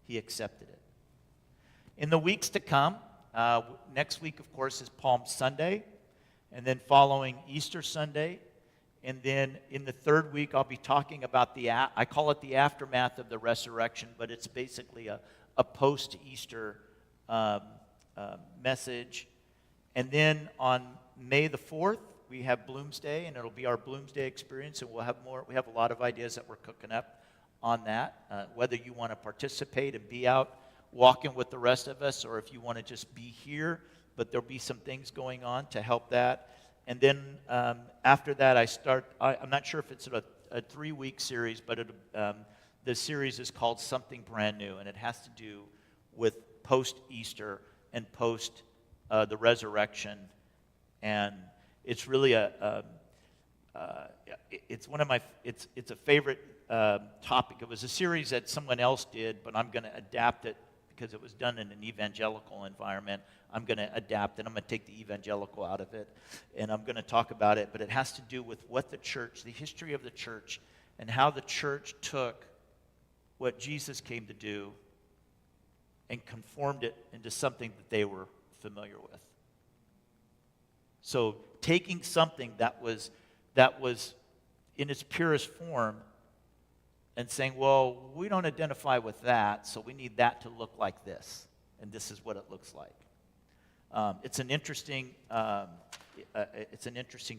He accepted it. In the weeks to come, next week, of course, is Palm Sunday, and then following Easter Sunday, and then in the third week, I'll be talking about I call it the aftermath of the resurrection, but it's basically a post-Easter message. And then on May the 4th, we have Bloomsday, and it'll be our Bloomsday experience, and we'll have more. We have a lot of ideas that we're cooking up on that, whether you want to participate and be out walking with the rest of us, or if you want to just be here, but there'll be some things going on to help that. And then after that, I'm not sure if it's a 3-week series, but the series is called Something Brand New, and it has to do with post-Easter and post the resurrection. And it's really it's one of my, it's a favorite topic. It was a series that someone else did, but I'm going to adapt it because it was done in an evangelical environment. I'm going to adapt it. I'm going to take the evangelical out of it, and I'm going to talk about it. But it has to do with what the church, the history of the church, and how the church took what Jesus came to do and conformed it into something that they were familiar with. So taking something that was in its purest form and saying, well, we don't identify with that, so we need that to look like this, and this is what it looks like. It's an interesting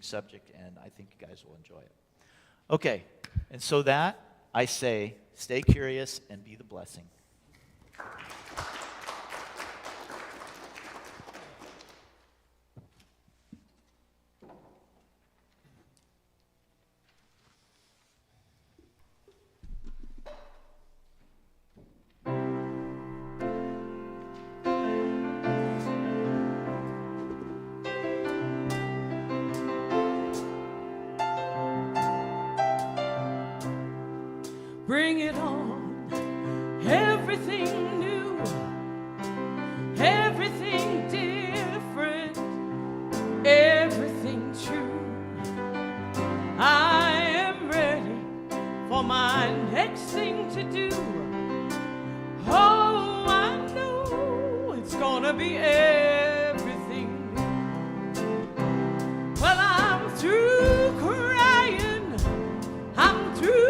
subject, and I think you guys will enjoy it. Okay, and so that I say, stay curious and be the blessing. Bring it on, everything new, everything different, everything true. I am ready for my next thing to do. Oh, I know it's gonna be everything new. Well, I'm through crying, I'm through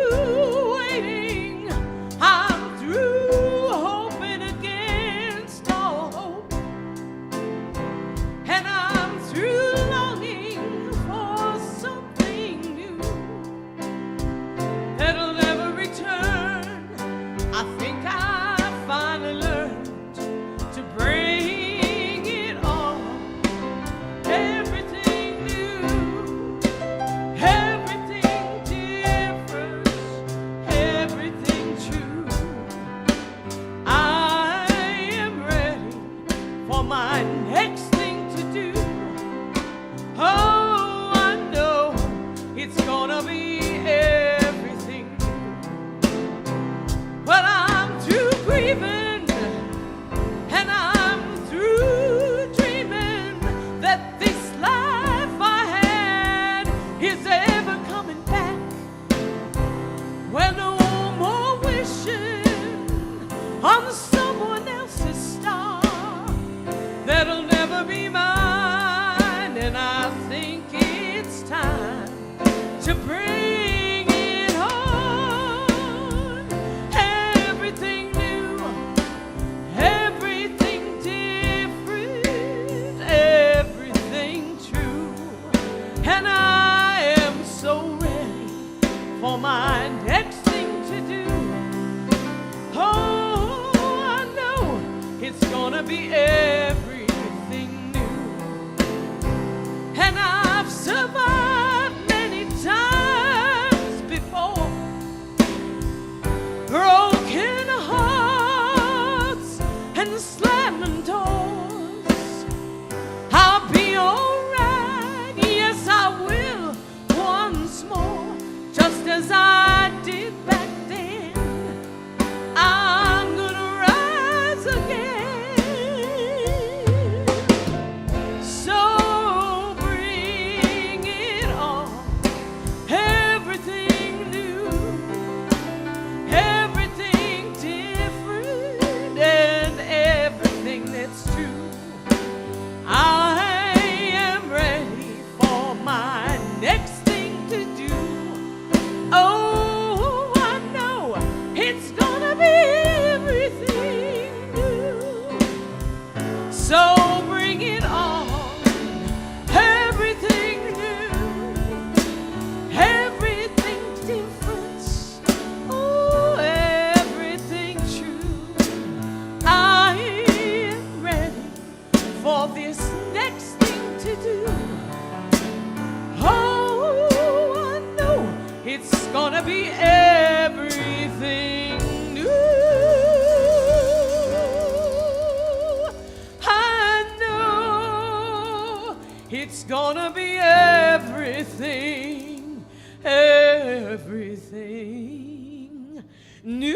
everything new. It's gonna be everything, everything new.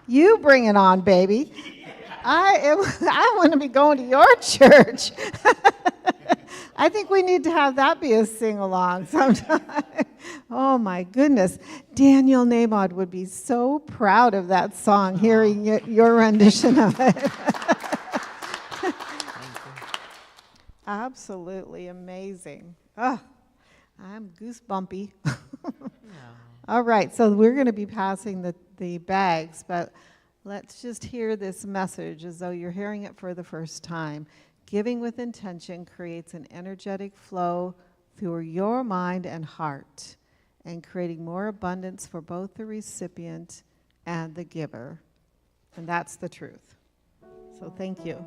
You bring it on, baby. I want to be going to your church. I think we need to have that be a sing-along sometime. Oh, my goodness. Daniel Nabod would be so proud of that song, hearing your rendition of it. Absolutely amazing. Oh, I'm goosebumpy. All right, so we're going to be passing the bags, but let's just hear this message as though you're hearing it for the first time. Giving with intention creates an energetic flow through your mind and heart, and creating more abundance for both the recipient and the giver. And that's the truth. So thank you.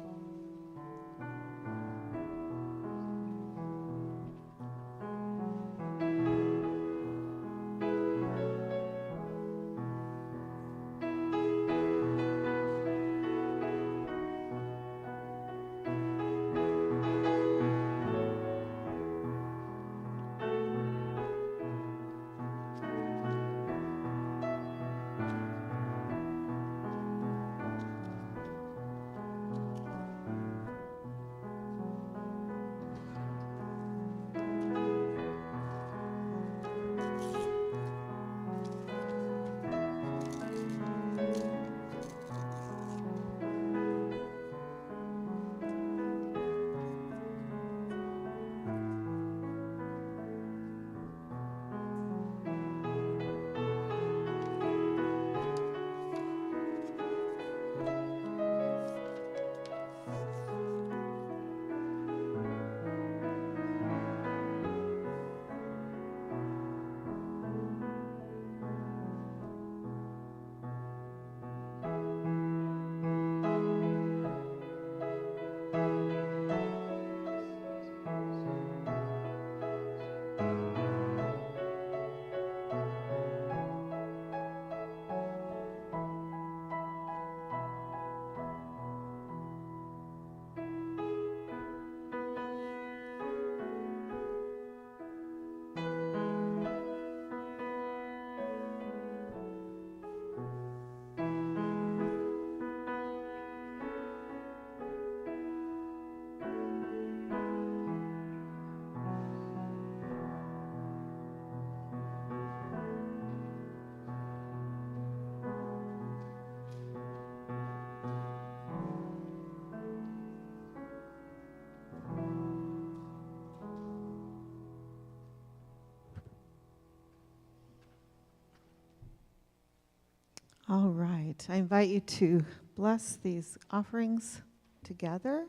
All right, I invite you to bless these offerings together.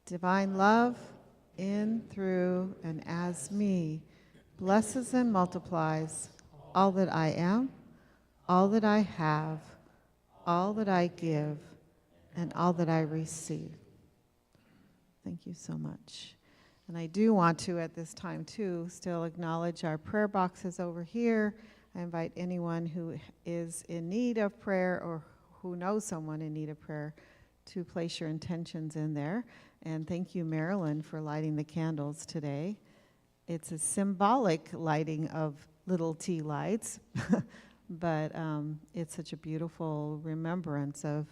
Divine love in, through, and as me blesses and multiplies all that I am, all that I have, all that I give, and all that I receive. Thank you so much. And I do want to, at this time too, still acknowledge our prayer boxes over here. I invite anyone who is in need of prayer or who knows someone in need of prayer to place your intentions in there. And thank you, Marilyn, for lighting the candles today. It's a symbolic lighting of little tea lights, but it's such a beautiful remembrance of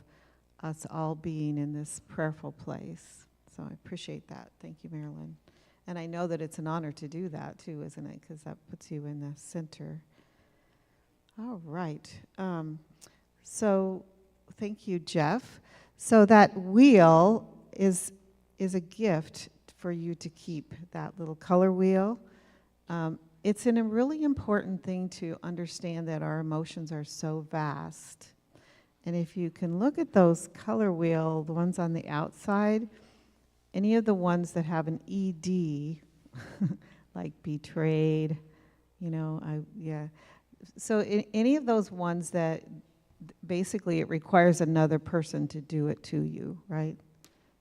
us all being in this prayerful place. So I appreciate that. Thank you, Marilyn. And I know that it's an honor to do that too, isn't it? Because that puts you in the center. All right. So thank you, Jeff. So that wheel is a gift for you to keep, that little color wheel. It's a really important thing to understand that our emotions are so vast. And if you can look at those color wheel, the ones on the outside, any of the ones that have an ED, like betrayed, So any of those ones that basically it requires another person to do it to you, right?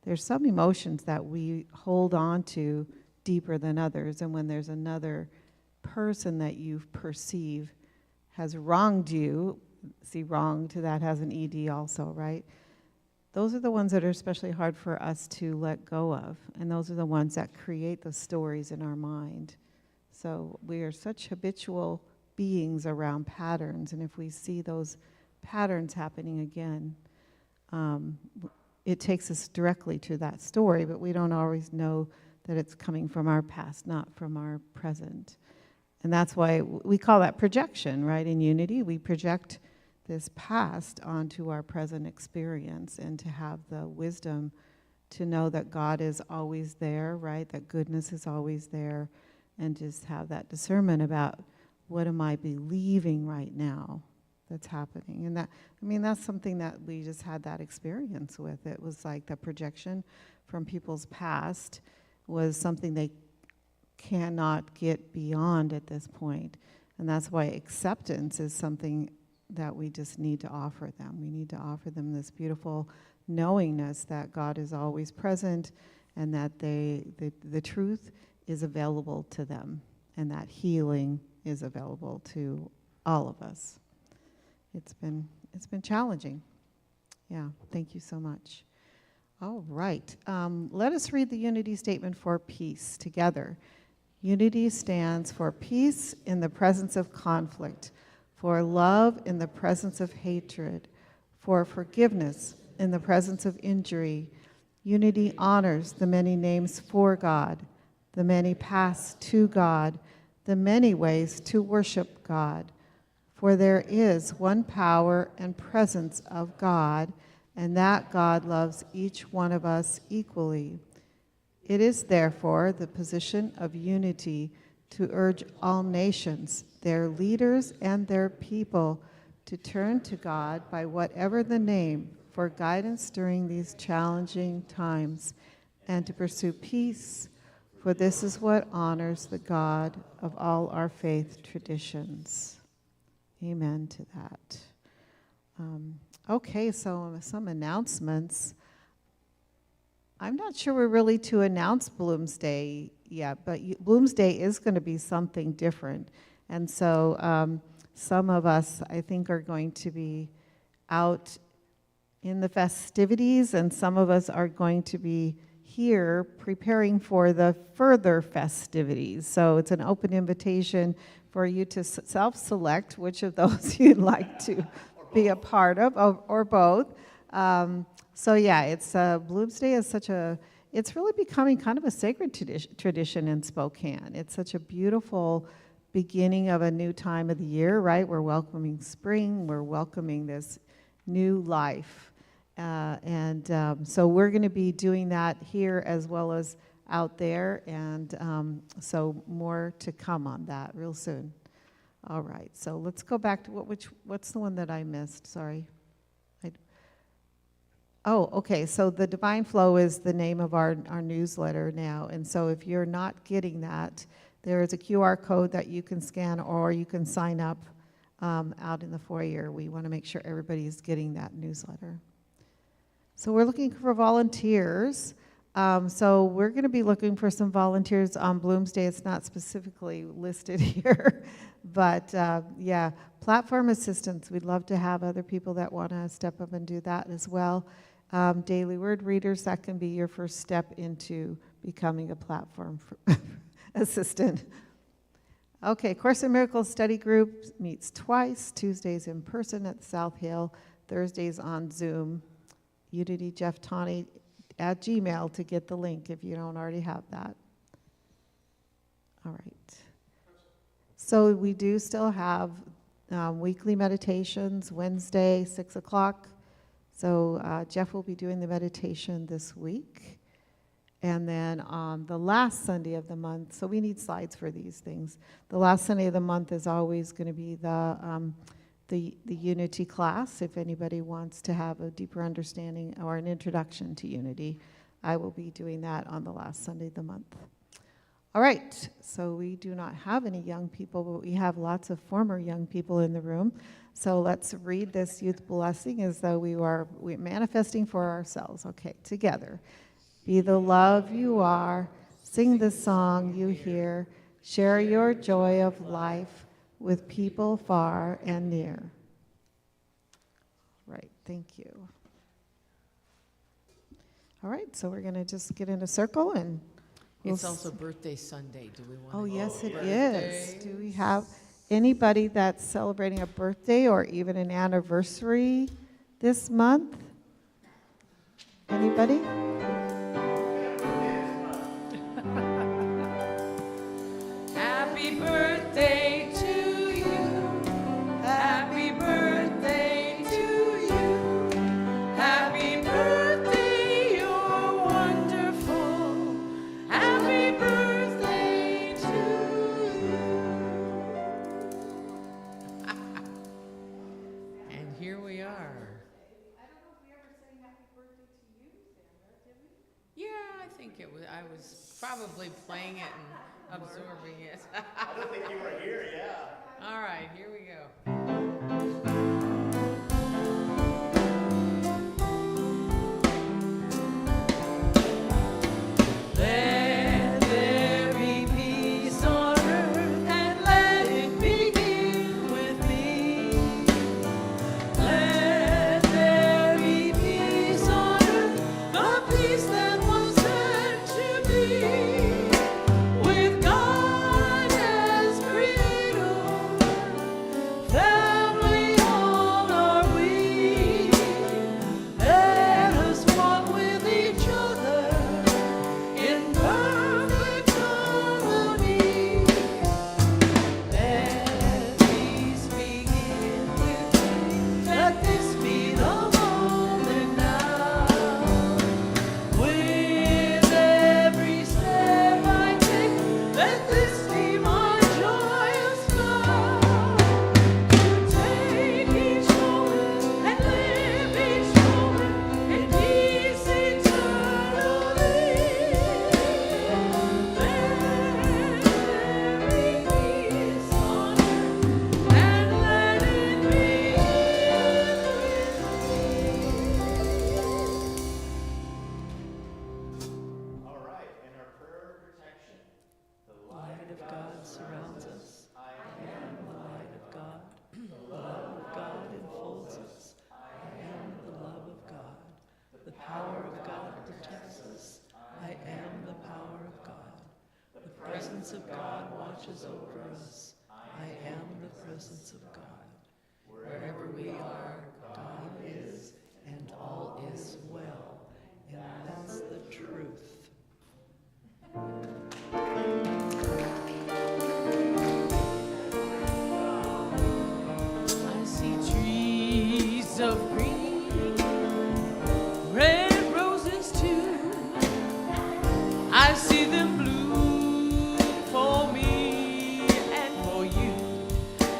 there's some emotions that we hold on to deeper than others, and when there's another person that you perceive has wronged you, see, wronged, that has an ED also, right? Those are the ones that are especially hard for us to let go of, and those are the ones that create the stories in our mind. So we are such habitual beings around patterns, and if we see those patterns happening again, it takes us directly to that story, but we don't always know that it's coming from our past, not from our present. And that's why we call that projection, right? In Unity, we project this past onto our present experience, and to have the wisdom to know that God is always there, right? That goodness is always there, and just have that discernment about what am I believing right now that's happening. And that, I mean, that's something that we just had that experience with. It was like the projection from people's past was something they cannot get beyond at this point. And that's why acceptance is something that we just need to offer them. We need to offer them this beautiful knowingness that God is always present, and that the truth is available to them, and that healing is available to all of us. It's been challenging. Yeah, thank you so much. All right, let us read the Unity Statement for Peace together. Unity stands for peace in the presence of conflict, for love in the presence of hatred, for forgiveness in the presence of injury. Unity honors the many names for God, the many paths to God, the many ways to worship God. For there is one power and presence of God, and that God loves each one of us equally. It is therefore the position of unity to urge all nations, their leaders and their people, to turn to God by whatever the name for guidance during these challenging times, and to pursue peace, for this is what honors the God of all our faith traditions. Amen to that. Okay, so some announcements. I'm not sure we're really to announce Bloomsday yet, but Bloomsday is going to be something different. And so some of us, I think, are going to be out in the festivities, and some of us are going to be here preparing for the further festivities. So it's an open invitation for you to self-select which of those you'd like to be a part of, or both. So yeah, it's Bloomsday is it's really becoming kind of a sacred tradition in Spokane. It's such a beautiful beginning of a new time of the year, right? We're welcoming spring, we're welcoming this new life. So we're going to be doing that here as well as out there, and so more to come on that real soon. All right, so let's go back to what's the one that I missed? Sorry. Okay, so the Divine Flow is the name of our newsletter now, and so if you're not getting that, there is a QR code that you can scan, or you can sign up out in the foyer. We want to make sure everybody's getting that newsletter. So we're looking for volunteers. So we're going to be looking for some volunteers on Bloomsday. It's not specifically listed here, but yeah, platform assistants. We'd love to have other people that want to step up and do that as well. Daily Word readers, that can be your first step into becoming a platform assistant. Okay, Course in Miracles study group meets twice, Tuesdays in person at South Hill, Thursdays on Zoom. Unity Jeff Tawney at Gmail to get the link if you don't already have that. All right. So we do still have weekly meditations, Wednesday, 6 o'clock. So Jeff will be doing the meditation this week. And then on the last Sunday of the month, so we need slides for these things. The last Sunday of the month is always going to be the Unity class. If anybody wants to have a deeper understanding or an introduction to Unity, I will be doing that on the last Sunday of the month. All right, so we do not have any young people, but we have lots of former young people in the room. So let's read this youth blessing as though we're manifesting for ourselves. Okay, together. Be the love you are. Sing the song you hear. Share your joy of life with people far and near. Right, thank you. All right, so we're going to just get in a circle and we'll It's also birthday Sunday. Do we want to? Oh, yes, it is. birthdays? Do we have anybody that's celebrating a birthday or even an anniversary this month? Anybody? Happy birthday to you. Happy birthday to you. Happy birthday, you're wonderful. Happy birthday to you. And here we are. I don't know if we ever sang happy birthday to you, Sandra, did we? Yeah, I think I was probably playing it and absorbing it. I don't think you were here, yeah. All right, here we go. Let there be peace on earth and let it begin with me. Let there be peace on earth, the peace that was meant to be. With God as creator, family all are we. Let us walk with each other in perfect harmony. Let peace begin with me. Let this be the moment now. With every step I take, let this be my joyous vow. To take each moment and live each moment in peace eternally. Let there be peace on earth and let it All right, and our prayer of protection. The light of God surrounds us. I am the light of God. The love of God enfolds us. I am the love of God. The power of God protects us. I am the power of God. The presence of God watches over us. I am the presence of God. Wherever we are, God is, and all is well. And that's the truth. I see trees of green, red roses too. I see them bloom for me and for you.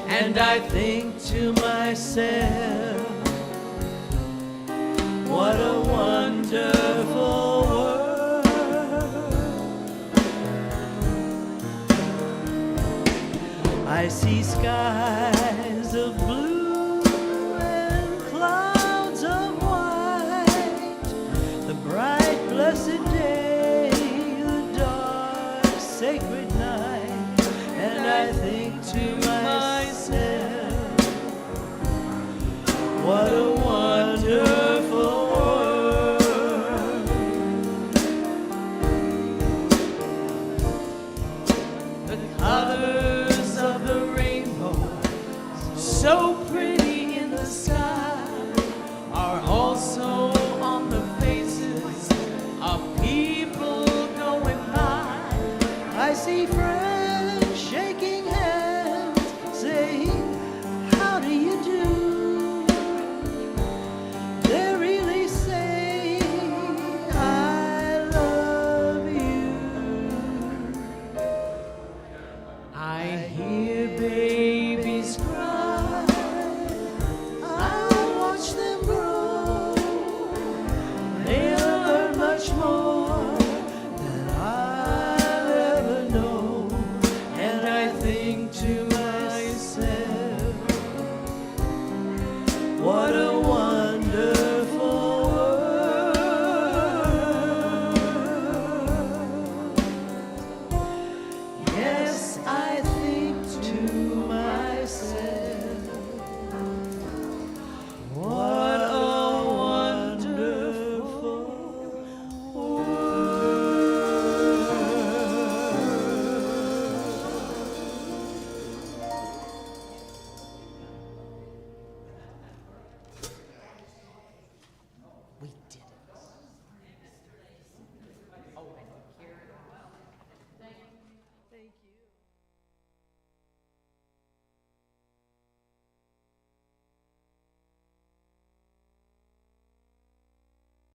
And I think to myself, what a wonderful world. I see skies of blue and clouds of white, the bright blessed day, the dark sacred night, and I think to myself, what a wonderful world. The colors of the rainbow, so pretty in the sky, are also on the faces of people going by. I see friends